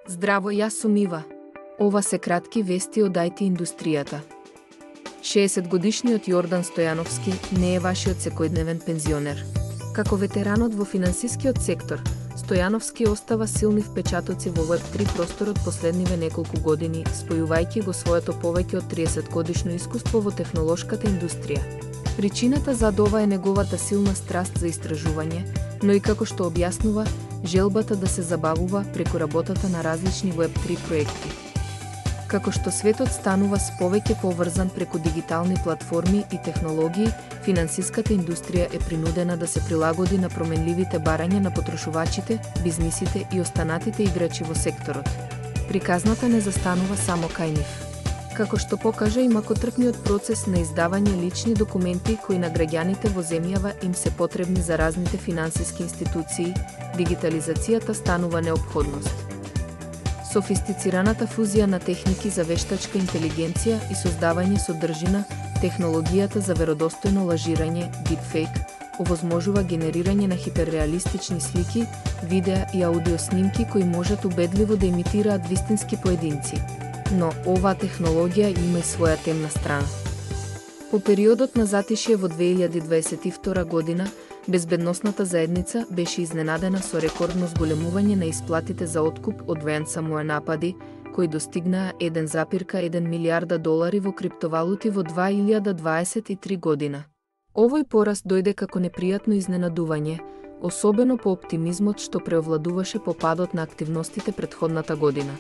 Здраво, јас сум Ива. Ова се кратки вести од IT индустријата. 60-годишниот Јордан Стојановски не е вашиот секојдневен пензионер. Како ветеранот во финансискиот сектор, Стојановски остава силни впечатоци во Web3 просторот последниве неколку години, спојувајќи го своето повеќе од 30-годишно искуство во технолошката индустрија. Причината за ова е неговата силна страст за истражување, но и како што објаснува, желбата да се забавува преку работата на различни Web3 проекти. Како што светот станува с повеќе поврзан преку дигитални платформи и технологии, финансиската индустрија е принудена да се прилагоди на променливите барања на потрошувачите, бизнисите и останатите играчи во секторот. Приказната не застанува само кај нив. Како што покажа и макотрпниот процес на издавање лични документи кои на граѓаните во земјава им се потребни за разните финансиски институции, дигитализацијата станува неопходност. Софистицираната фузија на техники за вештачка интелигенција и создавање содржина, технологијата за веродостојно лажирање, deepfake, овозможува генерирање на хиперреалистични слики, видеа и аудио снимки кои можат убедливо да имитираат вистински поединци. Но оваа технологија има и своја темна страна. По периодот на затишје во 2022 година, безбедносната заедница беше изненадена со рекордно зголемување на исплатите за откуп од ransomware напади, кои достигнаа 1,1 милијарда долари во криптовалути во 2023 година. Овој пораст дојде како непријатно изненадување, особено по оптимизмот што преовладуваше по падот на активностите претходната година.